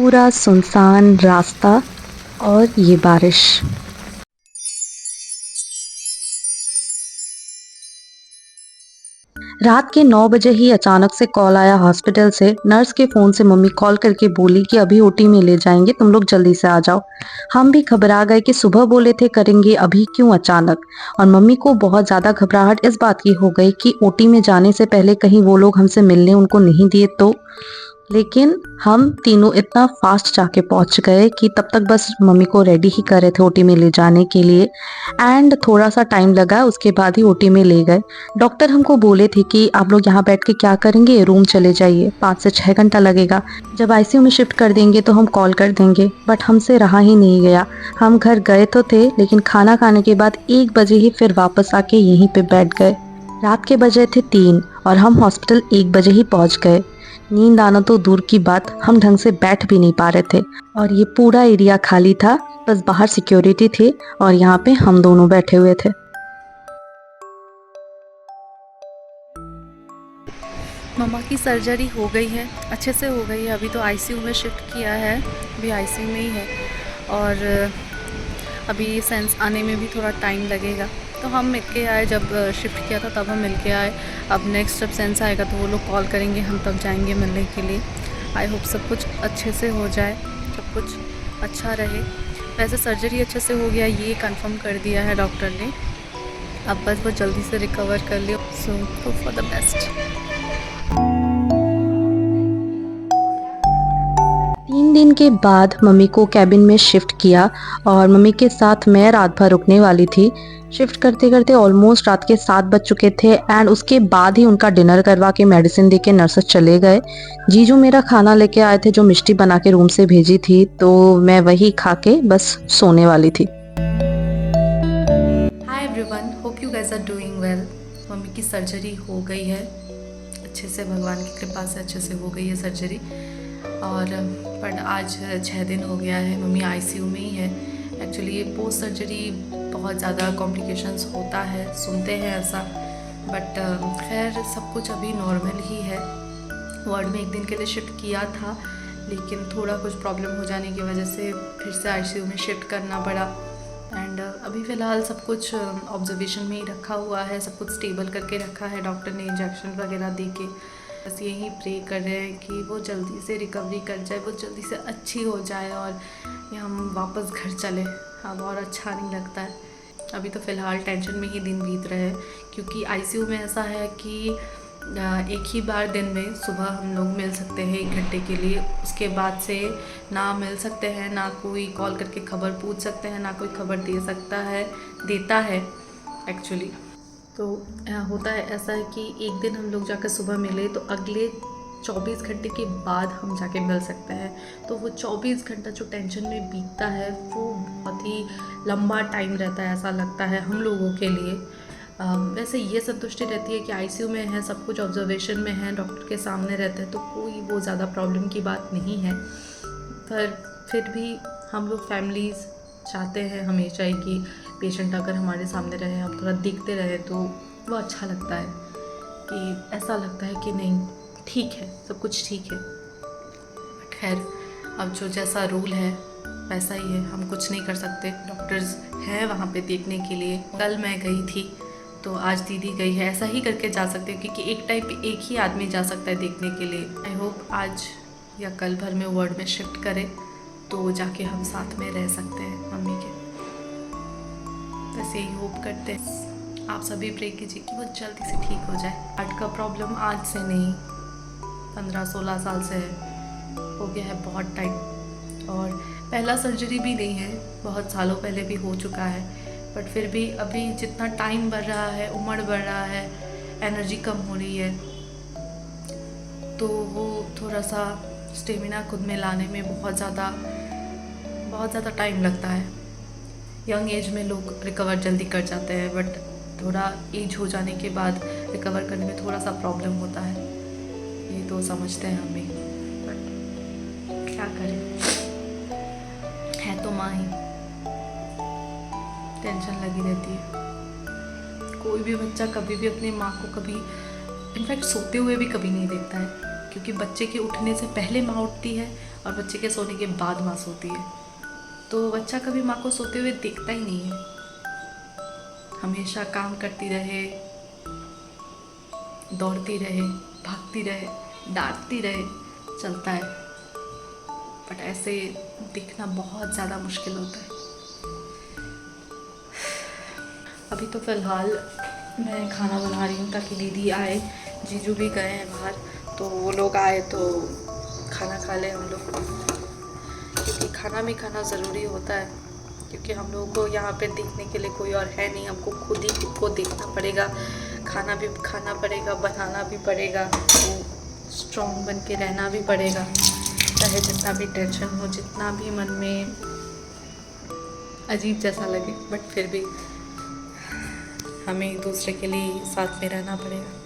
पूरा सुनसान रास्ता और ये बारिश। रात के 9 बजे ही अचानक से कॉल आया हॉस्पिटल से। नर्स के फ़ोन से मम्मी कॉल करके बोली कि अभी ओटी में ले जाएंगे, तुम लोग जल्दी से आ जाओ। हम भी घबरा गए कि सुबह बोले थे करेंगे, अभी क्यों अचानक। और मम्मी को बहुत ज़्यादा घबराहट इस बात की हो गई कि ओटी में जाने से पहले कहीं वो लोग हमसे मिलने उनको नहीं दिए तो। लेकिन हम तीनों इतना फास्ट जाके पहुंच गए कि तब तक बस मम्मी को रेडी ही कर रहे थे ओटी में ले जाने के लिए। एंड थोड़ा सा टाइम लगा, उसके बाद ही ओटी में ले गए। डॉक्टर हमको बोले थे कि आप लोग यहाँ बैठ के क्या करेंगे, रूम चले जाइए, 5 से 6 घंटा लगेगा, जब आईसीयू में शिफ्ट कर देंगे तो हम कॉल कर देंगे। बट हमसे रहा ही नहीं गया। हम घर गए तो थे, लेकिन खाना खाने के बाद 1 बजे ही फिर वापस आके यहीं पे बैठ गए। रात के बजे थे 3 और हम हॉस्पिटल 1 बजे ही पहुंच गए। नींद आना तो दूर की बात, हम ढंग से बैठ भी नहीं पा रहे थे। और ये पूरा एरिया खाली था, बस बाहर सिक्योरिटी थे और यहाँ पे हम दोनों बैठे हुए थे। मम्मा की सर्जरी हो गई है, अच्छे से हो गई है। अभी तो आईसीयू में शिफ्ट किया है, अभी आईसीयू में ही है। और अभी सेंस आने में भी थोड़ा टाइम लगेगा। तो हम मिल के आए, जब शिफ्ट किया था तब हम मिल के आए। अब नेक्स्ट जब सेंस आएगा तो वो लोग कॉल करेंगे, हम तब जाएंगे मिलने के लिए। आई होप सब कुछ अच्छे से हो जाए, सब कुछ अच्छा रहे। वैसे सर्जरी अच्छे से हो गया, ये कंफर्म कर दिया है डॉक्टर ने। अब बस वो जल्दी से रिकवर कर ले। So hope for the best. 3 दिन के बाद मम्मी को कैबिन में शिफ्ट किया और मम्मी के साथ मैं रात भर रुकने वाली थी। शिफ्ट करते करते ऑलमोस्ट रात के 7 बज चुके थे एंड उसके बाद ही उनका डिनर करवा के मेडिसिन दे के नर्सेस चले गए। जीजू मेरा खाना लेके आए थे, जो मिष्टी बना के रूम से भेजी थी, तो मैं वही खा के बस सोने वाली थी। Hi everyone, hope you guys are doing well. Mummy की सर्जरी हो गई है अच्छे से, भगवान की कृपा से अच्छे से हो गई है सर्जरी। और पर आज 6 दिन हो गया है, मम्मी आईसीयू में ही है। एक्चुअली पोस्ट सर्जरी बहुत ज़्यादा कॉम्प्लिकेशंस होता है, सुनते हैं ऐसा। बट खैर सब कुछ अभी नॉर्मल ही है। वार्ड में 1 दिन के लिए शिफ्ट किया था, लेकिन थोड़ा कुछ प्रॉब्लम हो जाने की वजह से फिर से आईसीयू में शिफ्ट करना पड़ा। एंड अभी फ़िलहाल सब कुछ ऑब्जर्वेशन में ही रखा हुआ है, सब कुछ स्टेबल करके रखा है। डॉक्टर ने इंजेक्शन वगैरह दे के, बस यही प्रे कर रहे हैं कि वो जल्दी से रिकवरी कर जाए, वो जल्दी से अच्छी हो जाए और ये हम वापस घर चले। अब और अच्छा नहीं लगता है। अभी तो फ़िलहाल टेंशन में ही दिन बीत रहे हैं, क्योंकि आईसीयू में ऐसा है कि एक ही बार दिन में सुबह हम लोग मिल सकते हैं 1 घंटे के लिए। उसके बाद से ना मिल सकते हैं, ना कोई कॉल करके खबर पूछ सकते हैं, ना कोई खबर दे सकता है, देता है एक्चुअली। तो होता है ऐसा है कि एक दिन हम लोग जाकर सुबह मिले तो अगले 24 घंटे के बाद हम जाके मिल सकते हैं। तो वो 24 घंटा जो टेंशन में बीतता है वो बहुत ही लंबा टाइम रहता है, ऐसा लगता है हम लोगों के लिए। वैसे ये संतुष्टि रहती है कि आईसीयू में है, सब कुछ ऑब्जर्वेशन में है, डॉक्टर के सामने रहते हैं, तो कोई वो ज़्यादा प्रॉब्लम की बात नहीं है। पर फिर भी हम लोग फैमिलीज़ चाहते हैं हमेशा ही कि पेशेंट अगर हमारे सामने रहे, हम थोड़ा दिखते रहे, तो वो अच्छा लगता है। कि ऐसा लगता है कि नहीं ठीक है, सब कुछ ठीक है। बट खैर अब जो जैसा रूल है वैसा ही है, हम कुछ नहीं कर सकते। डॉक्टर्स हैं वहाँ पे देखने के लिए। कल मैं गई थी तो आज दीदी गई है, ऐसा ही करके जा सकते हैं, क्योंकि एक टाइम पे एक ही आदमी जा सकता है देखने के लिए। आई होप आज या कल भर में वार्ड में शिफ्ट करें तो जाके हम साथ में रह सकते हैं मम्मी के। बस यही होप करते हैं। आप सभी प्रे कीजिए कि वो जल्दी से ठीक हो जाए। हार्ट का प्रॉब्लम आज से नहीं, 15-16 साल से है, हो गया है बहुत टाइम। और पहला सर्जरी भी नहीं है, बहुत सालों पहले भी हो चुका है। बट फिर भी अभी जितना टाइम बढ़ रहा है, उम्र बढ़ रहा है, एनर्जी कम हो रही है, तो वो थोड़ा सा स्टेमिना खुद में लाने में बहुत ज़्यादा टाइम लगता है। यंग एज में लोग रिकवर जल्दी कर जाते हैं, बट थोड़ा एज हो जाने के बाद रिकवर करने में थोड़ा सा प्रॉब्लम होता है। ये तो समझते हैं हम भी, बट क्या करें, है तो माँ ही, टेंशन लगी रहती है। कोई भी बच्चा कभी भी अपनी माँ को कभी, इनफैक्ट सोते हुए भी कभी नहीं देखता है, क्योंकि बच्चे के उठने से पहले माँ उठती है और बच्चे के सोने के बाद माँ सोती है, तो बच्चा कभी माँ को सोते हुए दिखता ही नहीं है। हमेशा काम करती रहे, दौड़ती रहे, भागती रहे, डांटती रहे, चलता है, बट ऐसे दिखना बहुत ज़्यादा मुश्किल होता है। अभी तो फ़िलहाल मैं खाना बना रही हूँ ताकि दीदी आए, जीजू भी गए हैं बाहर, तो वो लोग आए तो खाना खा ले हम लोग, क्योंकि खाना भी खाना ज़रूरी होता है, क्योंकि हम लोगों को यहाँ पे देखने के लिए कोई और है नहीं। हमको खुद ही खुद को देखना पड़ेगा, खाना भी खाना पड़ेगा, बनाना भी पड़ेगा, तो स्ट्रॉन्ग बन के रहना भी पड़ेगा, चाहे जितना भी टेंशन हो, जितना भी मन में अजीब जैसा लगे, बट फिर भी हमें एक दूसरे के लिए साथ में रहना पड़ेगा।